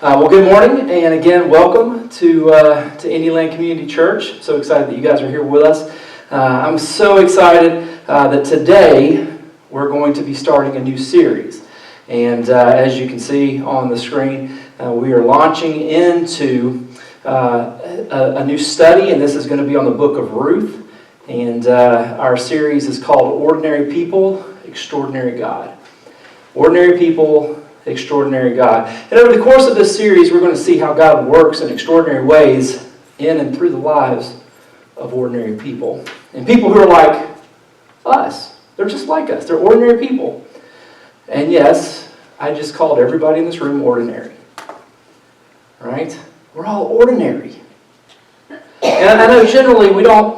Well, good morning, and again, welcome to Indy Land Community Church. So excited that you guys are here with us. I'm so excited that today we're going to be starting a new series. And as you can see on the screen, we are launching into a new study, and this is going to be on the book of Ruth. And our series is called Ordinary People, Extraordinary God. Ordinary People, Extraordinary God. And over the course of this series, we're going to see how God works in extraordinary ways in and through the lives of ordinary people. And people who are like us. They're just like us. They're ordinary people. And yes, I just called everybody in this room ordinary. Right? We're all ordinary. And I know generally we don't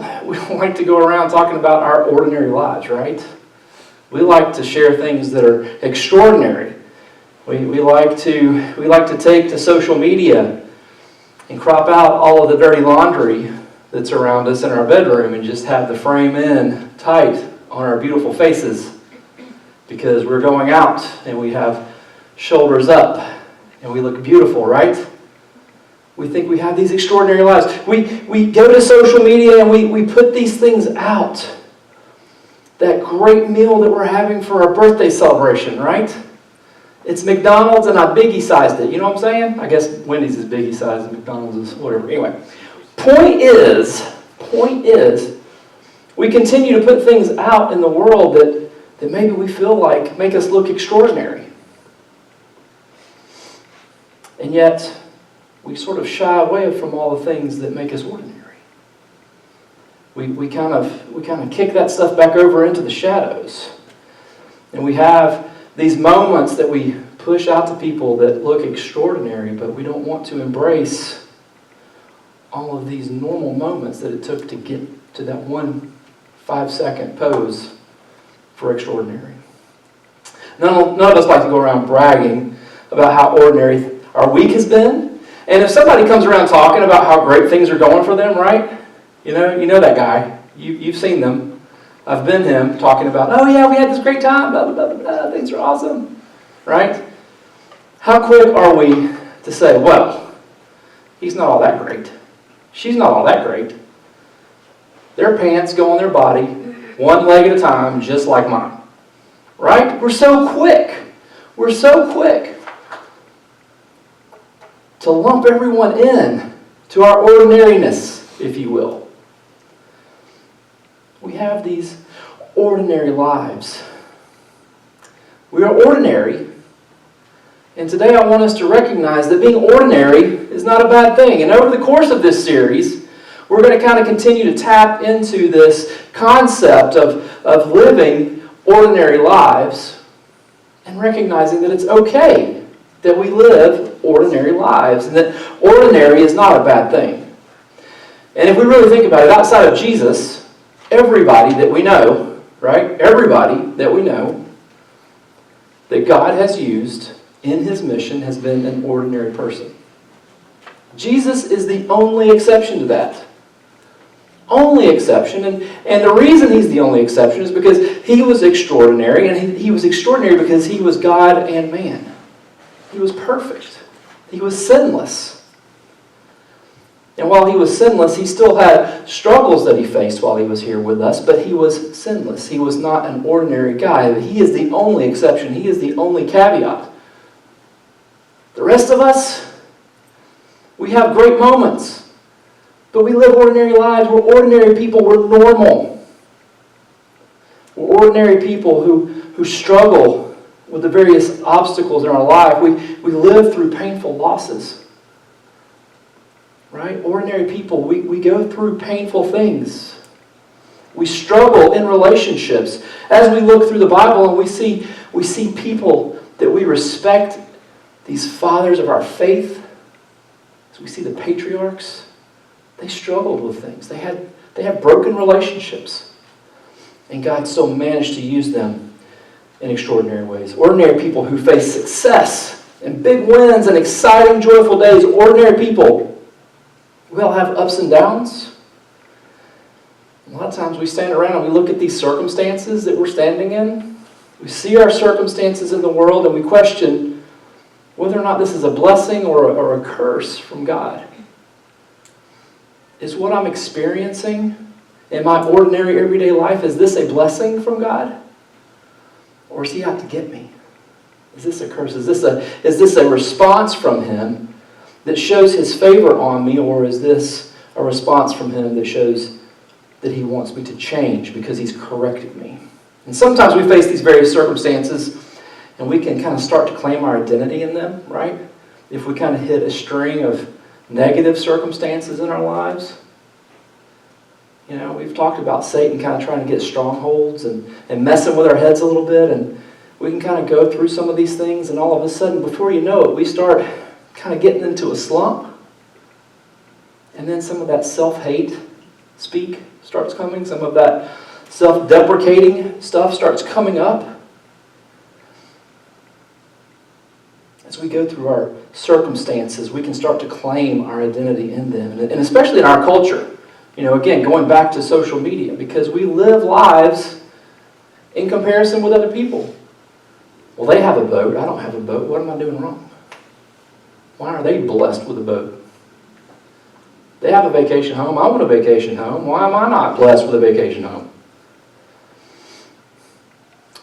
like to go around talking about our ordinary lives, right? We like to share things that are extraordinary. We like to take to social media and crop out all of the dirty laundry that's around us in our bedroom and just have the frame in tight on our beautiful faces because we're going out and we have shoulders up and we look beautiful, right? We think we have these extraordinary lives. We go to social media and we put these things out. That great meal that we're having for our birthday celebration, right? It's McDonald's and I biggie sized it. You know what I'm saying? I guess Wendy's is biggie sized and McDonald's is whatever. Anyway, point is, we continue to put things out in the world that maybe we feel like make us look extraordinary. And yet, we sort of shy away from all the things that make us ordinary. We kind of kick that stuff back over into the shadows. And we have these moments that we push out to people that look extraordinary, but we don't want to embrace all of these normal moments that it took to get to that 1 5-second pose for extraordinary. None of us like to go around bragging about how ordinary our week has been. And if somebody comes around talking about how great things are going for them, right? You know that guy. You've seen them. I've been him talking about, oh yeah, we had this great time, blah, blah, blah, blah, blah, things are awesome, right? How quick are we to say, well, he's not all that great. She's not all that great. Their pants go on their body, one leg at a time, just like mine, right? We're so quick to lump everyone in to our ordinariness, if you will. We have these ordinary lives. We are ordinary, and today I want us to recognize that being ordinary is not a bad thing. And over the course of this series, we're going to kind of continue to tap into this concept of living ordinary lives and recognizing that it's okay that we live ordinary lives and that ordinary is not a bad thing. And if we really think about it, outside of Jesus, everybody that we know, right? Everybody that we know that God has used in His mission has been an ordinary person. Jesus is the only exception to that. Only exception. And the reason He's the only exception is because He was extraordinary, and He was extraordinary because He was God and man. He was perfect. He was sinless. And while He was sinless, He still had struggles that He faced while He was here with us, but He was sinless. He was not an ordinary guy. He is the only exception. He is the only caveat. The rest of us, we have great moments, but we live ordinary lives. We're ordinary people. We're normal. We're ordinary people who struggle with the various obstacles in our life. We live through painful losses. Right? Ordinary people, we go through painful things. We struggle in relationships. As we look through the Bible and we see people that we respect, these fathers of our faith, as we see the patriarchs, they struggled with things. They had broken relationships. And God still managed to use them in extraordinary ways. Ordinary people who face success and big wins and exciting, joyful days. Ordinary people. We all have ups and downs. A lot of times we stand around and we look at these circumstances that we're standing in. We see our circumstances in the world and we question, whether or not this is a blessing or a curse from God. Is what I'm experiencing in my ordinary everyday life, is this a blessing from God? Or is he out to get me? Is this a curse? Is this a response from him that shows his favor on me, or is this a response from him that shows that he wants me to change because he's corrected me? And sometimes we face these various circumstances and we can kind of start to claim our identity in them, right? If we kind of hit a string of negative circumstances in our lives. You know, we've talked about Satan kind of trying to get strongholds and messing with our heads a little bit, and we can kind of go through some of these things, and all of a sudden, before you know it, we start kind of getting into a slump, and then some of that self-hate speak starts coming, some of that self-deprecating stuff starts coming up. As we go through our circumstances, we can start to claim our identity in them, and especially in our culture. You know, again, going back to social media, because we live lives in comparison with other people. Well, they have a boat. I don't have a boat. What am I doing wrong? Why are they blessed with a boat? They have a vacation home. I want a vacation home. Why am I not blessed with a vacation home?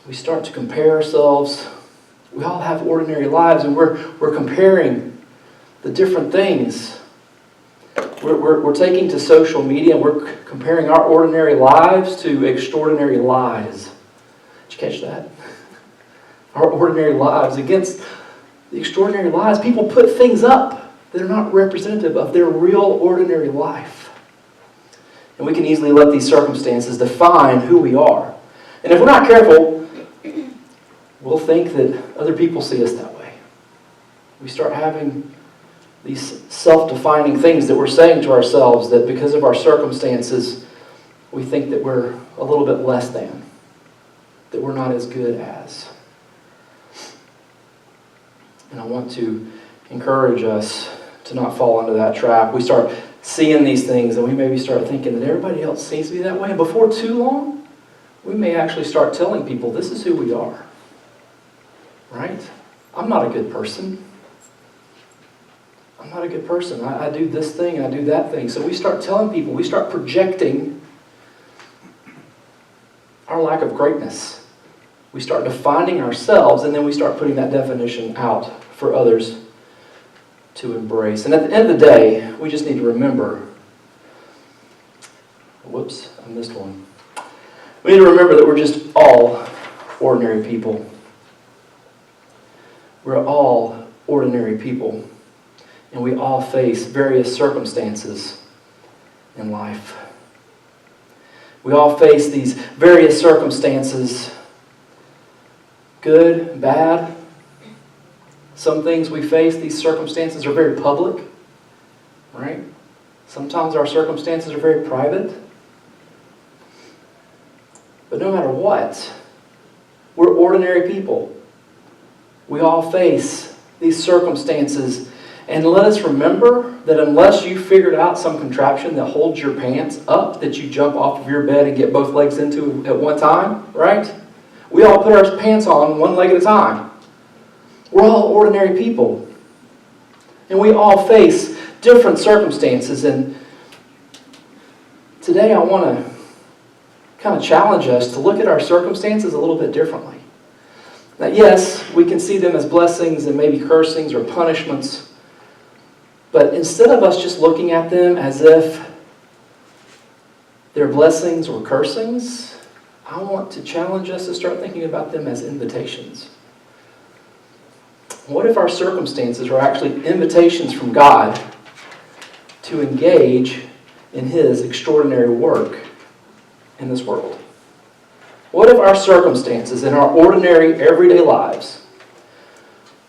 We start to compare ourselves. We all have ordinary lives, and we're comparing the different things. We're taking to social media and we're comparing our ordinary lives to extraordinary lies. Did you catch that? Our ordinary lives against the extraordinary lies. People put things up that are not representative of their real ordinary life. And we can easily let these circumstances define who we are. And if we're not careful, we'll think that other people see us that way. We start having these self-defining things that we're saying to ourselves, that because of our circumstances, we think that we're a little bit less than, that we're not as good as. And I want to encourage us to not fall into that trap. We start seeing these things and we maybe start thinking that everybody else seems to be that way. And before too long, we may actually start telling people, this is who we are. Right? I'm not a good person. I'm not a good person. I do this thing, I do that thing. So we start telling people, we start projecting our lack of greatness. We start defining ourselves, and then we start putting that definition out for others to embrace. And at the end of the day, we just need to remember, whoops, I missed one. We need to remember that we're just all ordinary people. We're all ordinary people. And we all face various circumstances in life. We all face these various circumstances, good, bad. Some things we face, these circumstances are very public, right? Sometimes our circumstances are very private. But no matter what, we're ordinary people. We all face these circumstances. And let us remember that unless you figured out some contraption that holds your pants up, that you jump off of your bed and get both legs into at one time, right? We all put our pants on one leg at a time. We're all ordinary people. And we all face different circumstances. And today I want to kind of challenge us to look at our circumstances a little bit differently. Now, yes, we can see them as blessings and maybe cursings or punishments. But instead of us just looking at them as if they're blessings or cursings, I want to challenge us to start thinking about them as invitations. What if our circumstances are actually invitations from God to engage in His extraordinary work in this world? What if our circumstances in our ordinary everyday lives,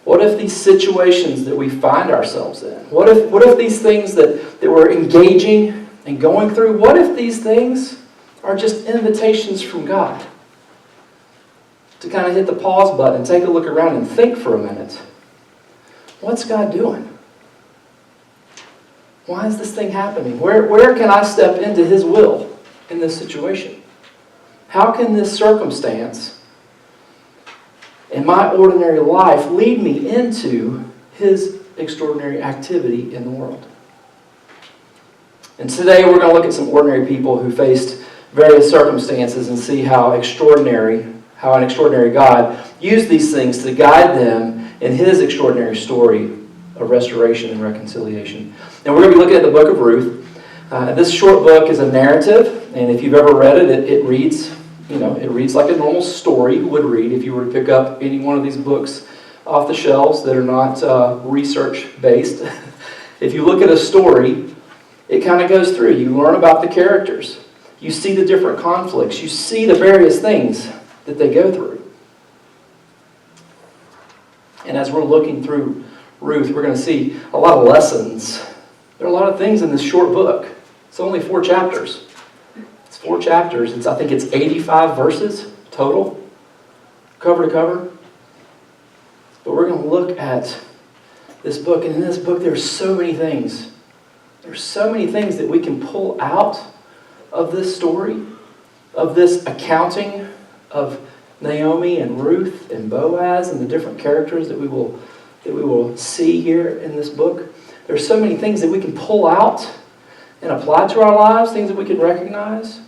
what if these situations that we find ourselves in, what if these things that we're engaging and going through, what if these things are just invitations from God to kind of hit the pause button and take a look around and think for a minute? What's God doing? Why is this thing happening? Where can I step into His will in this situation? How can this circumstance in my ordinary life lead me into His extraordinary activity in the world. And today we're going to look at some ordinary people who faced various circumstances and see how an extraordinary God used these things to guide them in His extraordinary story of restoration and reconciliation. And we're going to be looking at the book of Ruth. This short book is a narrative, and if you've ever read it, it reads like a normal story would read if you were to pick up any one of these books off the shelves that are not research-based. If you look at a story, it kind of goes through. You learn about the characters. You see the different conflicts. You see the various things that they go through. And as we're looking through Ruth, we're going to see a lot of lessons. There are a lot of things in this short book. It's only 4 chapters. It's 4 chapters. I think it's 85 verses total, cover to cover. But we're going to look at this book, and in this book there's so many things. There's so many things that we can pull out of this story, of this accounting of Naomi and Ruth and Boaz and the different characters that we will see here in this book. There's so many things that we can pull out and apply to our lives, things that we can recognize.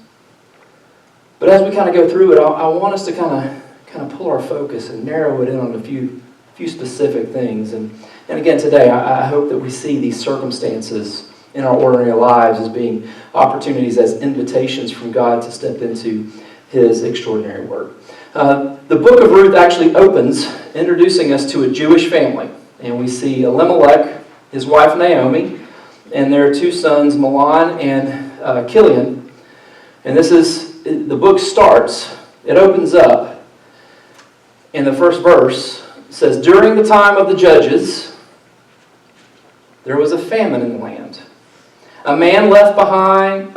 But as we kind of go through it, I want us to kind of pull our focus and narrow it in on a few specific things. And again, today, I hope that we see these circumstances in our ordinary lives as being opportunities, as invitations from God to step into His extraordinary work. The book of Ruth actually opens introducing us to a Jewish family. And we see Elimelech, his wife Naomi, and their 2 sons, Mahlon and Chilion. And the book starts, it opens up, in the first verse, it says, "During the time of the judges, there was a famine in the land. A man left Bethlehem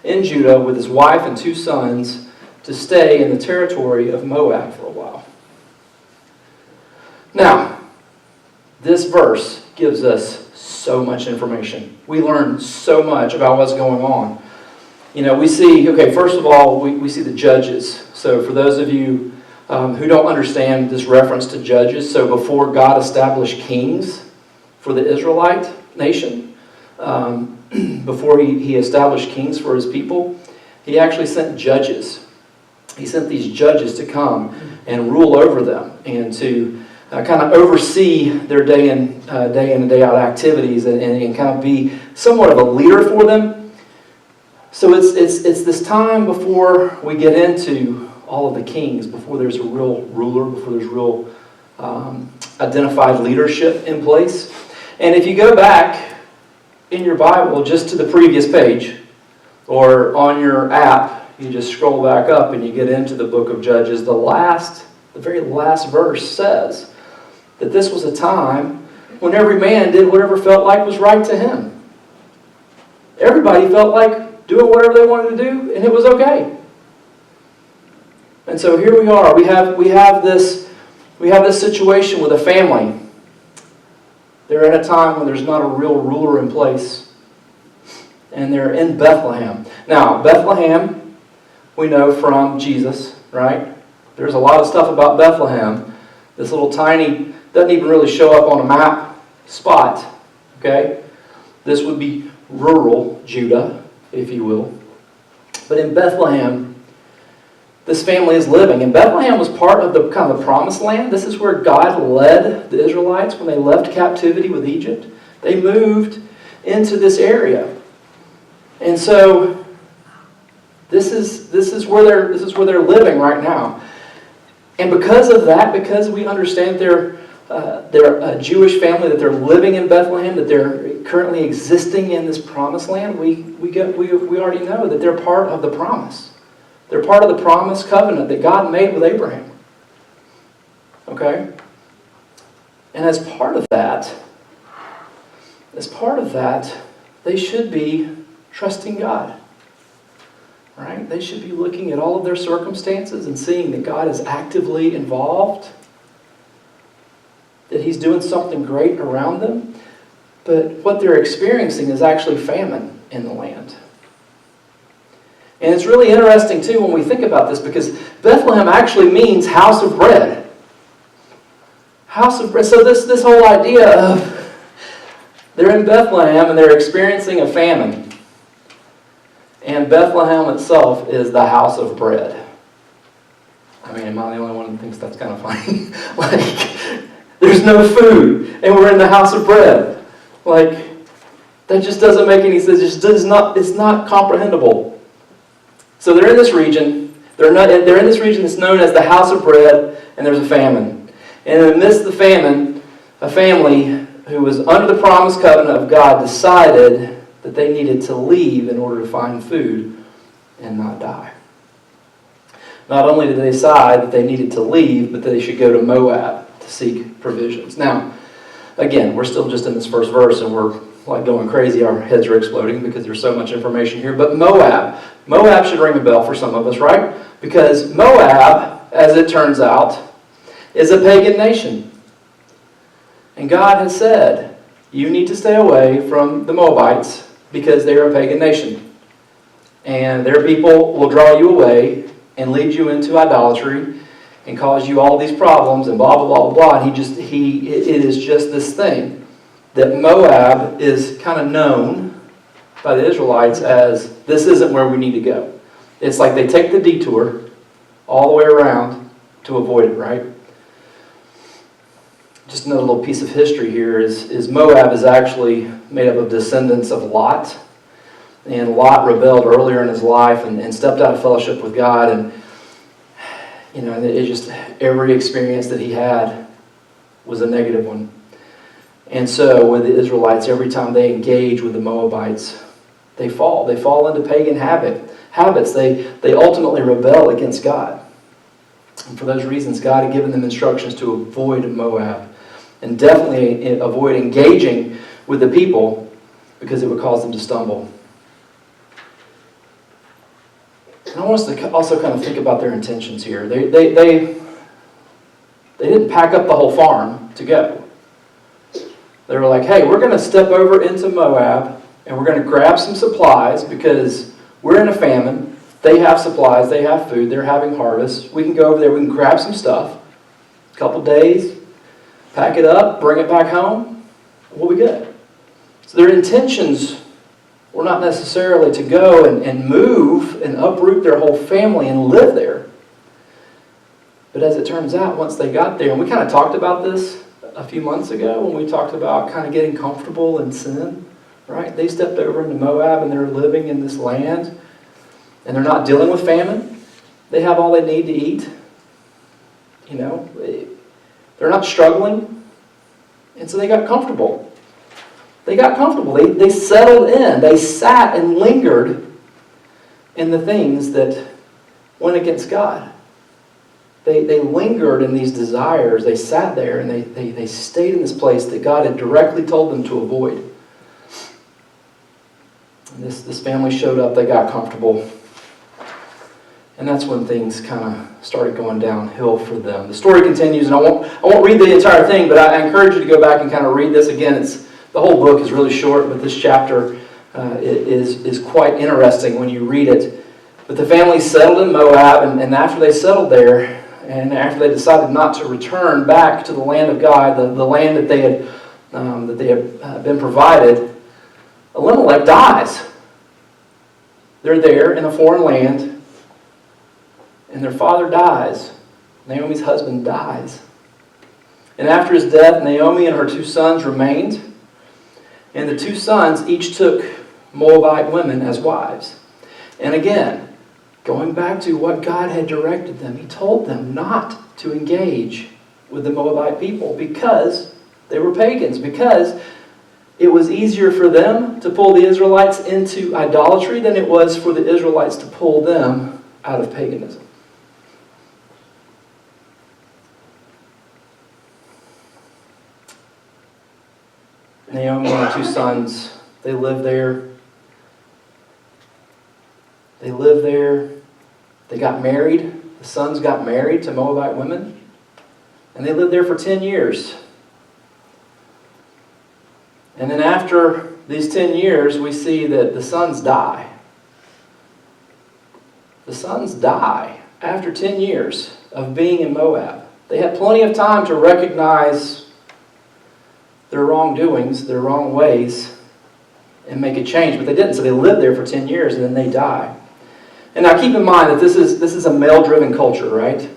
in Judah with his wife and 2 sons to stay in the territory of Moab for a while." Now, this verse gives us so much information. We learn so much about what's going on. We see, first of all, we see the judges. So for those of you who don't understand this reference to judges, so before God established kings for the Israelite nation, before he established kings for His people, He actually sent judges. He sent these judges to come and rule over them and to kind of oversee their day in and day out activities and kind of be somewhat of a leader for them. So it's this time before we get into all of the kings, before there's a real ruler, before there's real identified leadership in place. And if you go back in your Bible just to the previous page, or on your app, you just scroll back up and you get into the book of Judges, the very last verse says that this was a time when every man did whatever felt like was right to him. Everybody felt like doing whatever they wanted to do, and it was okay. And so here we are. We have this situation with a family. They're in a time when there's not a real ruler in place, and they're in Bethlehem. Now, Bethlehem, we know from Jesus, right? There's a lot of stuff about Bethlehem. This little tiny, doesn't even really show up on a map spot, okay? This would be rural Judah, if you will. But in Bethlehem, this family is living. And Bethlehem was part of the kind of the promised land. This is where God led the Israelites when they left captivity with Egypt. They moved into this area. And so this is where they're living right now. And because of that, because we understand they're a Jewish family, that they're living in Bethlehem, that they're currently existing in this promised land, we already know that they're part of the promise. They're part of the promise covenant that God made with Abraham. Okay? And as part of that, they should be trusting God. Right? They should be looking at all of their circumstances and seeing that God is actively involved, that He's doing something great around them. But what they're experiencing is actually famine in the land. And it's really interesting, too, when we think about this, because Bethlehem actually means house of bread. House of bread. So this whole idea of they're in Bethlehem and they're experiencing a famine. And Bethlehem itself is the house of bread. I mean, am I the only one who thinks that's kind of funny? Like, there's no food, and we're in the house of bread. Like, that just doesn't make any sense. It's not comprehensible. So they're in this region. They're in this region that's known as the house of bread, and there's a famine. And in the midst of the famine, a family who was under the promised covenant of God decided that they needed to leave in order to find food and not die. Not only did they decide that they needed to leave, but that they should go to Moab to seek provisions. Now, again, we're still just in this first verse, and we're like going crazy. Our heads are exploding because there's so much information here. But Moab should ring a bell for some of us, right? Because Moab, as it turns out, is a pagan nation. And God has said, you need to stay away from the Moabites because they are a pagan nation. And their people will draw you away and lead you into idolatry and cause you all these problems and blah, blah, blah, blah. And it is just this thing that Moab is kind of known by the Israelites as, this isn't where we need to go. It's like they take the detour all the way around to avoid it, right? Just another little piece of history here is Moab is actually made up of descendants of Lot. And Lot rebelled earlier in his life and stepped out of fellowship with God. And, it just, every experience that he had was a negative one. And so with the Israelites, every time they engage with the Moabites, they fall. They fall into pagan habits. They ultimately rebel against God. And for those reasons, God had given them instructions to avoid Moab. And definitely avoid engaging with the people because it would cause them to stumble. And I want us to also kind of think about their intentions here. They didn't pack up the whole farm to go. They were like, hey, we're going to step over into Moab and we're going to grab some supplies because we're in a famine. They have supplies, they have food, they're having harvest. We can go over there, we can grab some stuff, a couple days, pack it up, bring it back home, we'll be good. So their intentions were not necessarily to go and move and uproot their whole family and live there. But as it turns out, once they got there, and we kind of talked about this a few months ago when we talked about kind of getting comfortable in sin, right? They stepped over into Moab and they're living in this land and they're not dealing with famine. They have all they need to eat. They're not struggling. And so they got comfortable. They settled in. They sat and lingered in the things that went against God. They lingered in these desires. They sat there and they stayed in this place that God had directly told them to avoid. And this family showed up. They got comfortable. And that's when things kind of started going downhill for them. The story continues, and I won't read the entire thing, but I encourage you to go back and kind of read this again. The whole book is really short, but this chapter is quite interesting when you read it. But the family settled in Moab, and after they settled there, and after they decided not to return back to the land of God, the land that they had been provided, Elimelech dies. They're there in a foreign land, and their father dies. Naomi's husband dies. And after his death, Naomi and her two sons remained. And the two sons each took Moabite women as wives. And again, going back to what God had directed them, He told them not to engage with the Moabite people because they were pagans, because it was easier for them to pull the Israelites into idolatry than it was for the Israelites to pull them out of paganism. Naomi and her two sons, they lived there. They got married. The sons got married to Moabite women. And they lived there for 10 years. And then after these 10 years, we see that the sons die. The sons die after 10 years of being in Moab. They had plenty of time to recognize their wrongdoings, their wrong ways, and make a change, but they didn't. So they lived there for 10 years and then they die. And now keep in mind that this is a male-driven culture, right?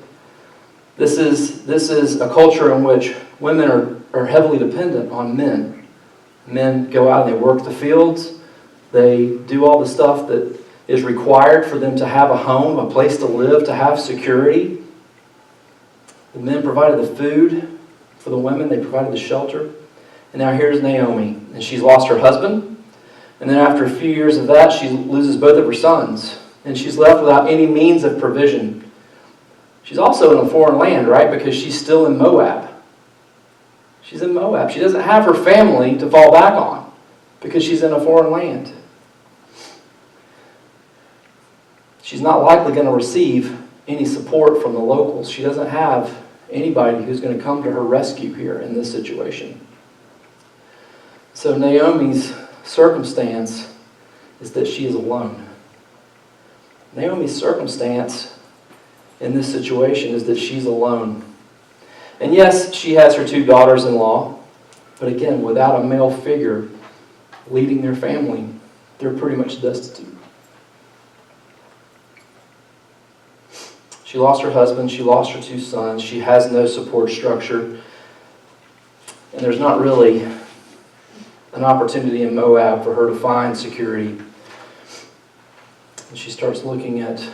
This is a culture in which women are heavily dependent on men. Men go out and they work the fields. They do all the stuff that is required for them to have a home, a place to live, to have security. The men provided the food for the women. They provided the shelter. And now here's Naomi, and she's lost her husband. And then after a few years of that, she loses both of her sons. And she's left without any means of provision. She's also in a foreign land, right? Because she's still in Moab. She's in Moab. She doesn't have her family to fall back on because she's in a foreign land. She's not likely going to receive any support from the locals. She doesn't have anybody who's going to come to her rescue here in this situation. So Naomi's circumstance is that she is alone. Naomi's circumstance in this situation is that she's alone. And yes, she has her 2 daughters-in-law, but again, without a male figure leading their family, they're pretty much destitute. She lost her husband, she lost her 2 sons, she has no support structure, and there's not really an opportunity in Moab for her to find security. And she starts looking at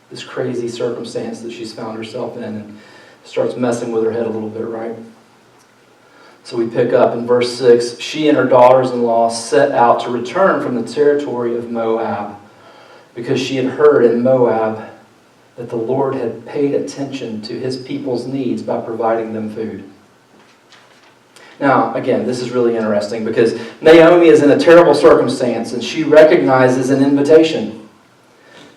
this crazy circumstance that she's found herself in and starts messing with her head a little bit, right? So we pick up in verse 6. She and her daughters-in-law set out to return from the territory of Moab because she had heard in Moab that the Lord had paid attention to his people's needs by providing them food. Now, again, this is really interesting because Naomi is in a terrible circumstance and she recognizes an invitation.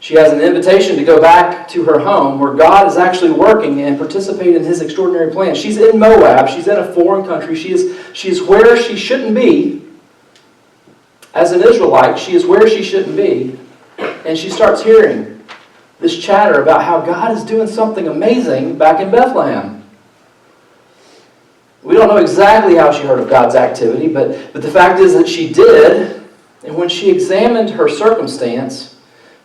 She has an invitation to go back to her home where God is actually working and participate in his extraordinary plan. She's in Moab. She's in a foreign country. She is where she shouldn't be. As an Israelite, she is where she shouldn't be. And she starts hearing this chatter about how God is doing something amazing back in Bethlehem. We don't know exactly how she heard of God's activity, but the fact is that she did. And when she examined her circumstance,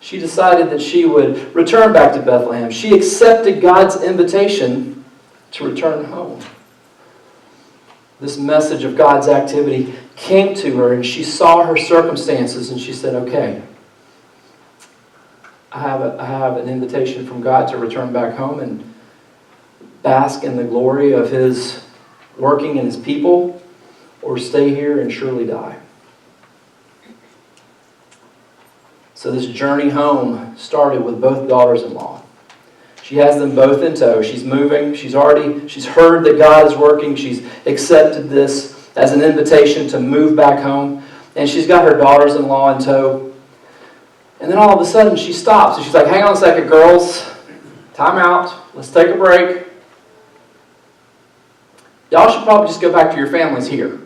she decided that she would return back to Bethlehem. She accepted God's invitation to return home. This message of God's activity came to her, and she saw her circumstances, and she said, okay, I have an invitation from God to return back home and bask in the glory of his working in his people, or stay here and surely die. So this journey home started with both daughters-in-law. She has them both in tow. She's moving. She's heard that God is working. She's accepted this as an invitation to move back home. And she's got her daughters-in-law in tow. And then all of a sudden she stops. And she's like, hang on a second, girls. Time out. Let's take a break. Y'all should probably just go back to your families here.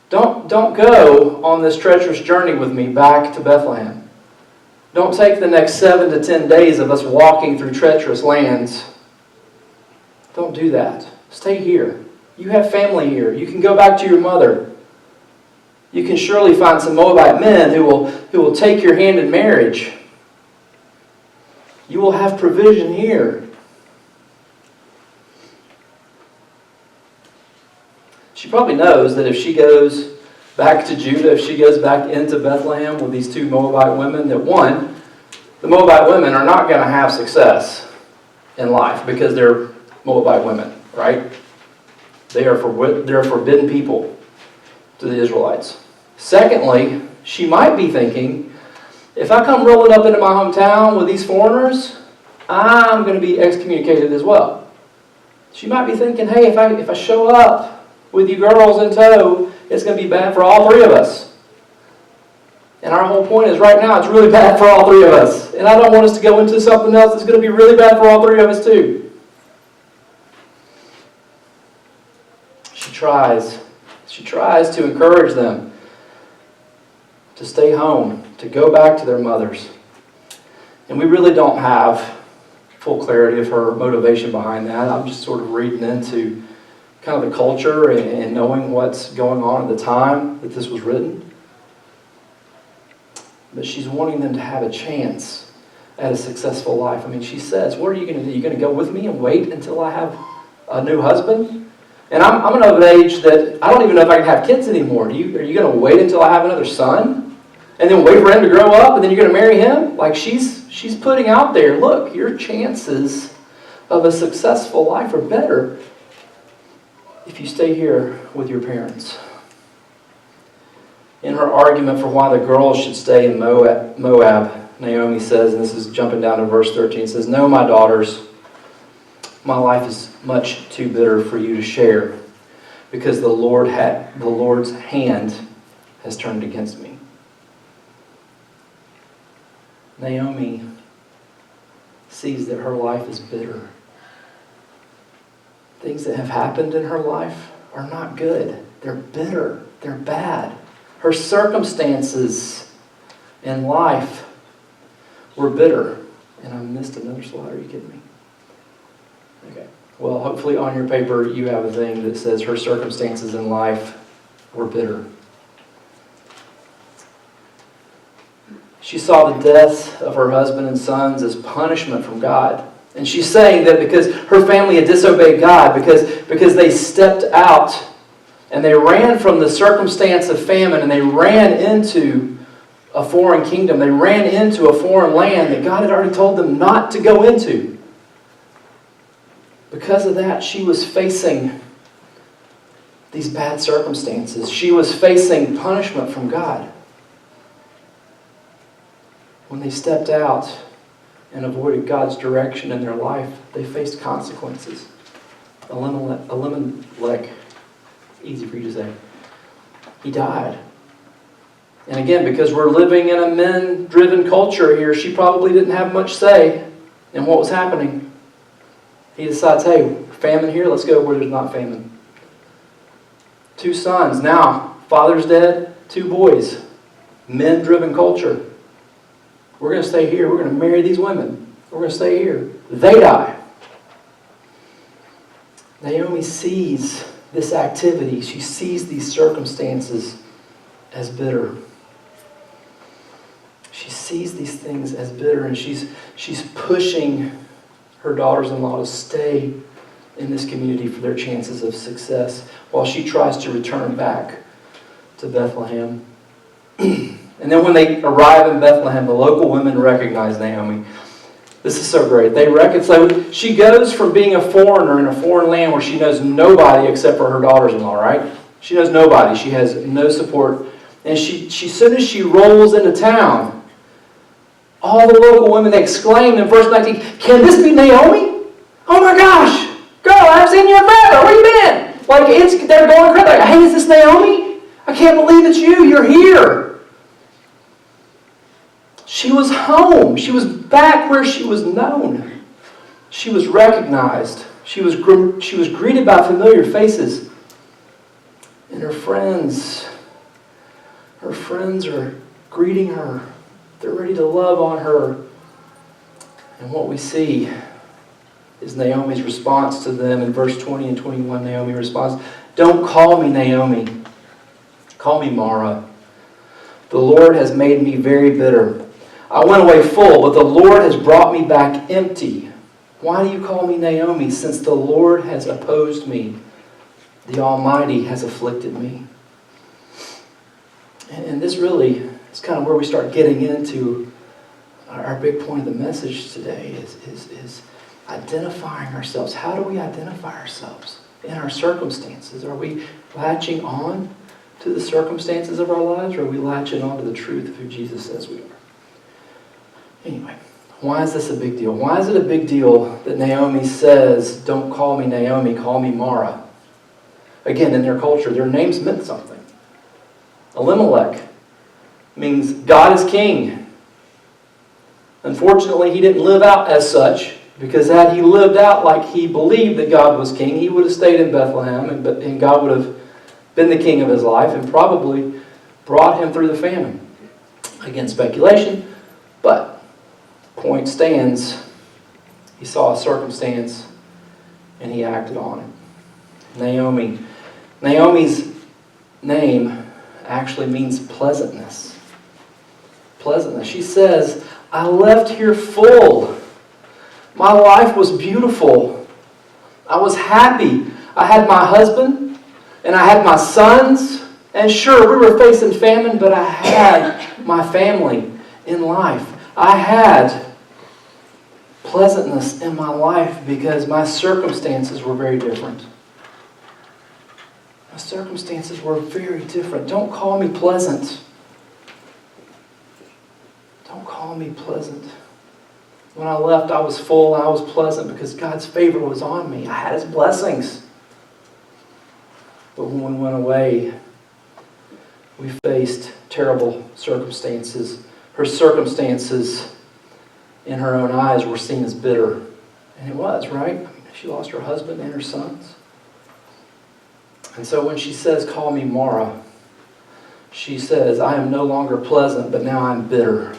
Don't go on this treacherous journey with me back to Bethlehem. Don't take the next 7 to 10 days of us walking through treacherous lands. Don't do that. Stay here. You have family here. You can go back to your mother. You can surely find some Moabite men who will take your hand in marriage. You will have provision here. She probably knows that if she goes back to Judah, if she goes back into Bethlehem with these 2 Moabite women, that one, the Moabite women are not going to have success in life because they're Moabite women, right? They are forbidden people to the Israelites. Secondly, she might be thinking, if I come rolling up into my hometown with these foreigners, I'm going to be excommunicated as well. She might be thinking, hey, if I show up with you girls in tow, it's going to be bad for all 3 of us. And our whole point is right now it's really bad for all 3 of us. And I don't want us to go into something else that's going to be really bad for all 3 of us too. She tries to encourage them to stay home, to go back to their mothers. And we really don't have full clarity of her motivation behind that. I'm just sort of reading into kind of the culture and knowing what's going on at the time that this was written. But she's wanting them to have a chance at a successful life. I mean, she says, what are you going to do? You're going to go with me and wait until I have a new husband? And I'm of an age that I don't even know if I can have kids anymore. Are you going to wait until I have another son? And then wait for him to grow up and then you're going to marry him? Like she's putting out there, look, your chances of a successful life are better if you stay here with your parents. In her argument for why the girls should stay in Moab, Naomi says, and this is jumping down to verse 13, says, "No, my daughters, my life is much too bitter for you to share, because the Lord's hand has turned against me." Naomi sees that her life is bitter. Things that have happened in her life are not good. They're bitter. They're bad. Her circumstances in life were bitter. And I missed another slide. Are you kidding me? Okay. Well, hopefully on your paper you have a thing that says her circumstances in life were bitter. She saw the death of her husband and sons as punishment from God. And she's saying that because her family had disobeyed God, because they stepped out and they ran from the circumstance of famine and they ran into a foreign kingdom. They ran into a foreign land that God had already told them not to go into. Because of that, she was facing these bad circumstances. She was facing punishment from God. When they stepped out and avoided God's direction in their life, they faced consequences. Elimelech, easy for you to say, he died. And again, because we're living in a men-driven culture here, she probably didn't have much say in what was happening. He decides, hey, famine here, let's go where there's not famine. 2 sons. Now, father's dead, 2 boys. Men-driven culture. We're going to stay here. We're going to marry these women. We're going to stay here. They die. Naomi sees this activity. She sees these circumstances as bitter. She sees these things as bitter, and she's pushing her daughters-in-law to stay in this community for their chances of success while she tries to return back to Bethlehem. And then when they arrive in Bethlehem, the local women recognize Naomi. This is so great. They reconcile. She goes from being a foreigner in a foreign land where she knows nobody except for her daughters-in-law, right? She knows nobody. She has no support. And she soon as she rolls into town, all the local women, they exclaim in verse 19, "Can this be Naomi? Oh my gosh! Girl, I haven't seen you in forever. Where you been?" Like, they're going crazy. Like, "Hey, is this Naomi? I can't believe it's you. You're here." She was home. She was back where she was known. She was recognized. She was greeted by familiar faces. And her friends are greeting her. They're ready to love on her. And what we see is Naomi's response to them. In verse 20 and 21, Naomi responds, "Don't call me Naomi. Call me Mara. The Lord has made me very bitter. I went away full, but the Lord has brought me back empty. Why do you call me Naomi, since the Lord has opposed me? The Almighty has afflicted me." And this really is kind of where we start getting into our big point of the message today is identifying ourselves. How do we identify ourselves in our circumstances? Are we latching on to the circumstances of our lives, or are we latching on to the truth of who Jesus says we are? Anyway, why is this a big deal? Why is it a big deal that Naomi says, "Don't call me Naomi, call me Mara"? Again, in their culture, their names meant something. Elimelech means God is king. Unfortunately, he didn't live out as such, because had he lived out like he believed that God was king, he would have stayed in Bethlehem, and God would have been the king of his life and probably brought him through the famine. Again, speculation, but point stands, He saw a circumstance and he acted on it. Naomi. Naomi's name actually means pleasantness. Pleasantness. She says, I left here full. My life was beautiful. I was happy. I had my husband and I had my sons. And sure, we were facing famine, but I had my family in life. I had pleasantness in my life because my circumstances were very different. My circumstances were very different. Don't call me pleasant. Don't call me pleasant. When I left, I was full and I was pleasant because God's favor was on me. I had His blessings. But when we went away, we faced terrible circumstances. Her circumstances, in her own eyes, were seen as bitter. And it was, right? I mean, she lost her husband and her sons. And so when she says, call me Mara, she says, I am no longer pleasant, but now I'm bitter.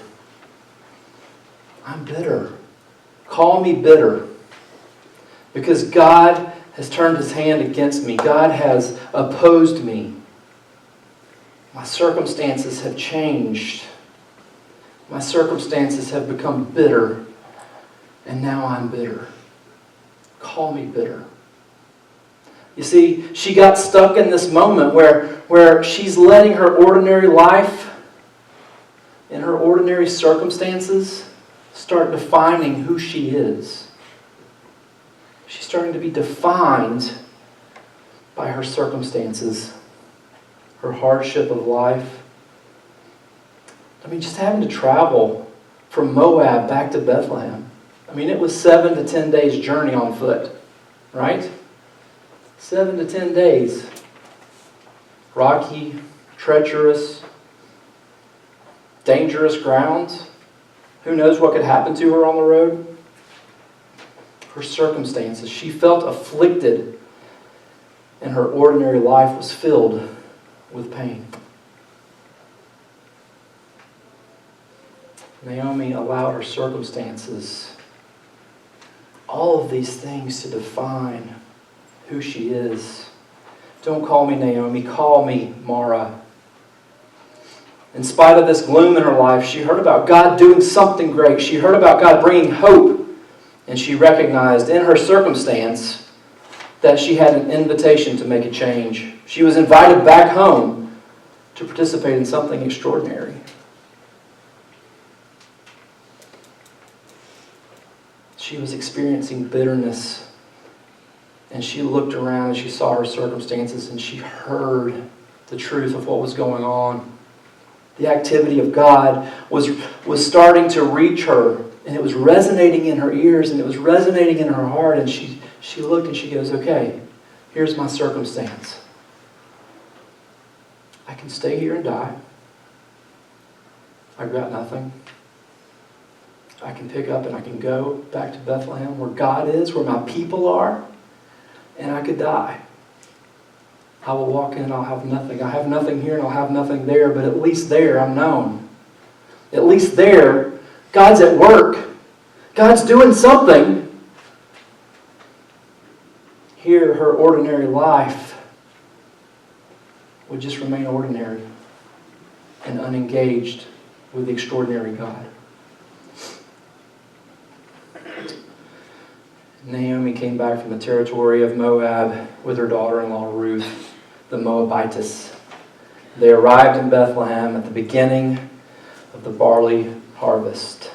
I'm bitter. Call me bitter. Because God has turned His hand against me. God has opposed me. My circumstances have changed. My circumstances have become bitter. And now I'm bitter. Call me bitter. You see, she got stuck in this moment where she's letting her ordinary life and her ordinary circumstances start defining who she is. She's starting to be defined by her circumstances, her hardship of life. I mean, just having to travel from Moab back to Bethlehem. I mean, it was 7 to 10 days journey on foot, right? 7 to 10 days. Rocky, treacherous, dangerous ground. Who knows what could happen to her on the road? Her circumstances. She felt afflicted, and her ordinary life was filled with pain. Naomi allowed her circumstances, all of these things, to define who she is. Don't call me Naomi, call me Mara. In spite of this gloom in her life, she heard about God doing something great. She heard about God bringing hope. And she recognized in her circumstance that she had an invitation to make a change. She was invited back home to participate in something extraordinary. She was experiencing bitterness. And she looked around and she saw her circumstances and she heard the truth of what was going on. The activity of God was starting to reach her, and it was resonating in her ears and it was resonating in her heart. And she looked and she goes, okay, here's my circumstance. I can stay here and die. I've got nothing. I can pick up and I can go back to Bethlehem where God is, where my people are. And I could die. I will walk in and I'll have nothing. I have nothing here and I'll have nothing there, but at least there I'm known. At least there, God's at work. God's doing something. Here, her ordinary life would just remain ordinary and unengaged with the extraordinary God. Naomi came back from the territory of Moab with her daughter-in-law Ruth, the Moabitess. They arrived in Bethlehem at the beginning of the barley harvest.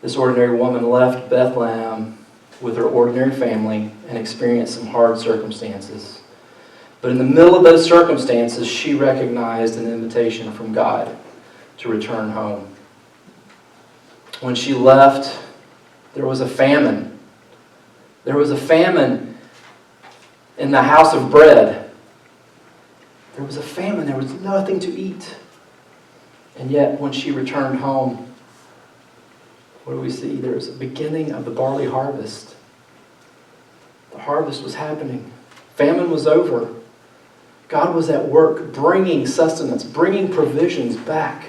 This ordinary woman left Bethlehem with her ordinary family and experienced some hard circumstances. But in the middle of those circumstances, she recognized an invitation from God to return home. When she left, there was a famine. There was a famine in the house of bread. There was a famine. There was nothing to eat. And yet, when she returned home, what do we see? There was a beginning of the barley harvest. The harvest was happening. Famine was over. God was at work bringing sustenance, bringing provisions back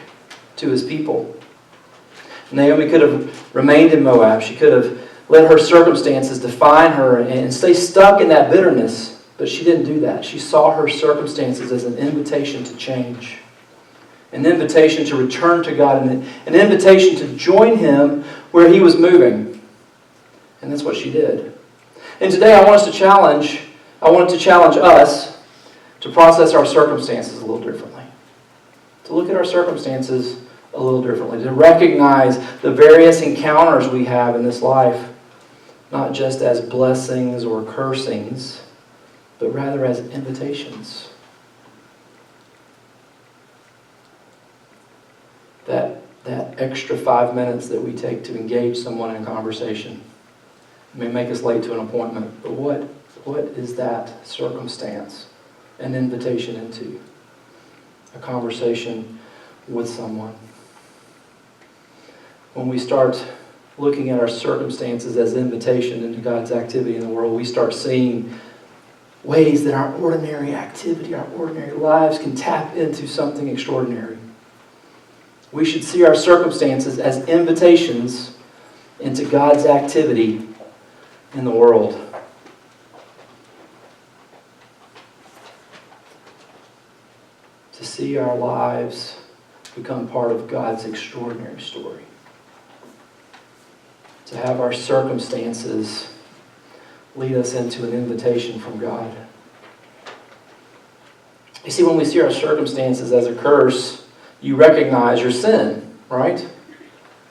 to His people. Naomi could have remained in Moab. She could have let her circumstances define her and stay stuck in that bitterness. But she didn't do that. She saw her circumstances as an invitation to change, an invitation to return to God, and an invitation to join Him where He was moving. And that's what she did. And today I wanted to challenge us to process our circumstances a little differently. To look at our circumstances a little differently. To recognize the various encounters we have in this life, not just as blessings or cursings, but rather as invitations. That extra 5 minutes that we take to engage someone in conversation may make us late to an appointment, but what is that circumstance an invitation into? A conversation with someone. When we start looking at our circumstances as invitation into God's activity in the world, we start seeing ways that our ordinary activity, our ordinary lives can tap into something extraordinary. We should see our circumstances as invitations into God's activity in the world. To see our lives become part of God's extraordinary story. To have our circumstances lead us into an invitation from God. You see, when we see our circumstances as a curse, you recognize your sin, right?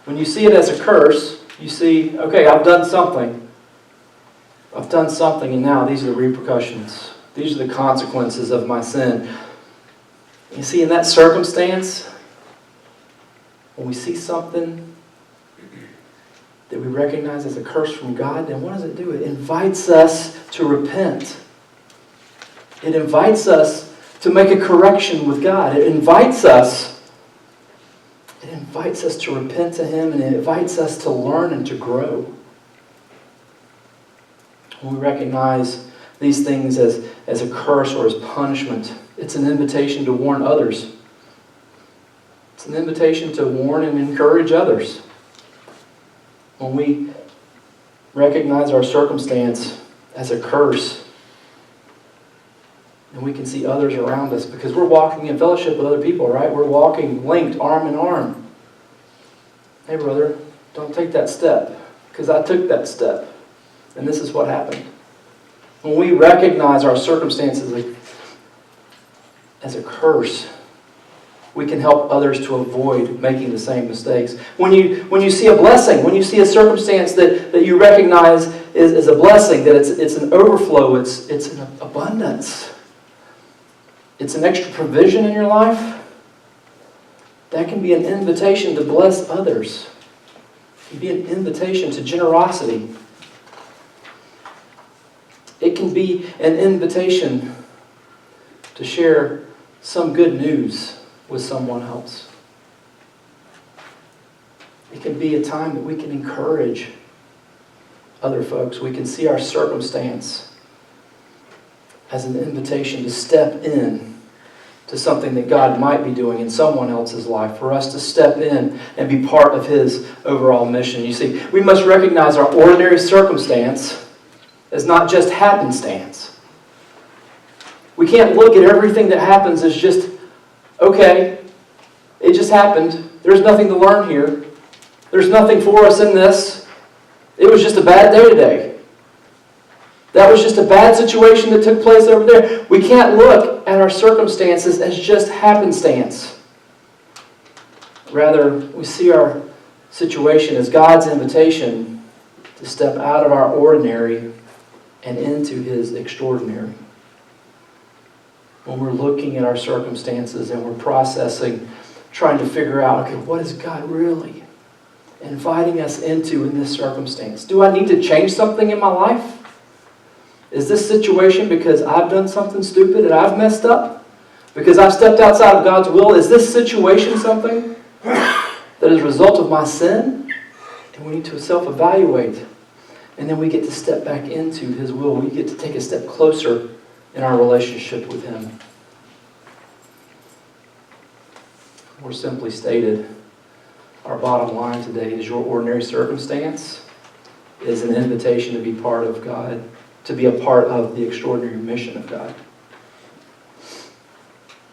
When you see it as a curse, you see, okay, I've done something. I've done something, and now these are the repercussions. These are the consequences of my sin. You see, in that circumstance, when we see something that we recognize as a curse from God, then what does it do? It invites us to repent. It invites us to make a correction with God. It invites us to repent to Him, and it invites us to learn and to grow. When we recognize these things as a curse or as punishment, it's an invitation to warn others. It's an invitation to warn and encourage others. When we recognize our circumstance as a curse, and we can see others around us, because we're walking in fellowship with other people, right? We're walking linked arm in arm. Hey brother, don't take that step, because I took that step, and this is what happened. When we recognize our circumstances as a curse, we can help others to avoid making the same mistakes. When you see a blessing, when you see a circumstance that you recognize is a blessing, that it's an overflow, it's an abundance, it's an extra provision in your life, that can be an invitation to bless others. It can be an invitation to generosity. It can be an invitation to share some good news with someone else. It can be a time that we can encourage other folks. We can see our circumstance as an invitation to step in to something that God might be doing in someone else's life, for us to step in and be part of His overall mission. You see, we must recognize our ordinary circumstance as not just happenstance. We can't look at everything that happens as just, okay, it just happened. There's nothing to learn here. There's nothing for us in this. It was just a bad day today. That was just a bad situation that took place over there. We can't look at our circumstances as just happenstance. Rather, we see our situation as God's invitation to step out of our ordinary and into His extraordinary. When we're looking at our circumstances and we're processing, trying to figure out, okay, what is God really inviting us into in this circumstance? Do I need to change something in my life? Is this situation because I've done something stupid and I've messed up? Because I've stepped outside of God's will? Is this situation something that is a result of my sin? And we need to self-evaluate. And then we get to step back into His will. We get to take a step closer in our relationship with Him. More simply stated, our bottom line today is your ordinary circumstance is an invitation to be part of God, to be a part of the extraordinary mission of God.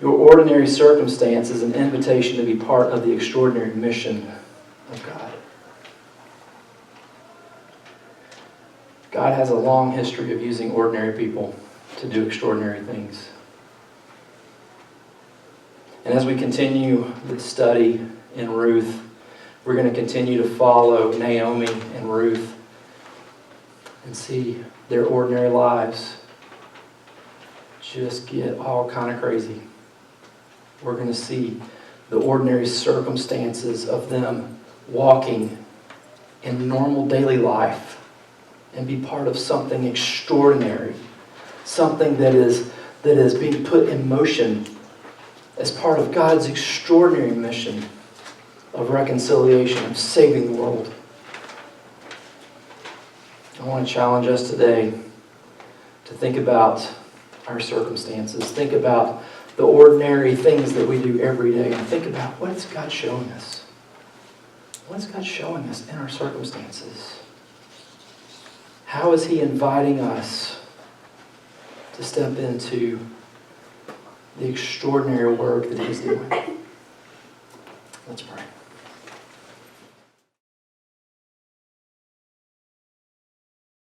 Your ordinary circumstance is an invitation to be part of the extraordinary mission of God. God has a long history of using ordinary people to do extraordinary things. And as we continue the study in Ruth, we're going to continue to follow Naomi and Ruth and see their ordinary lives just get all kind of crazy. We're going to see the ordinary circumstances of them walking in normal daily life and be part of something extraordinary, something that is being put in motion as part of God's extraordinary mission of reconciliation, of saving the world. I want to challenge us today to think about our circumstances, think about the ordinary things that we do every day, and think about what is God showing us? What is God showing us in our circumstances? How is He inviting us to step into the extraordinary work that He's doing? Let's pray.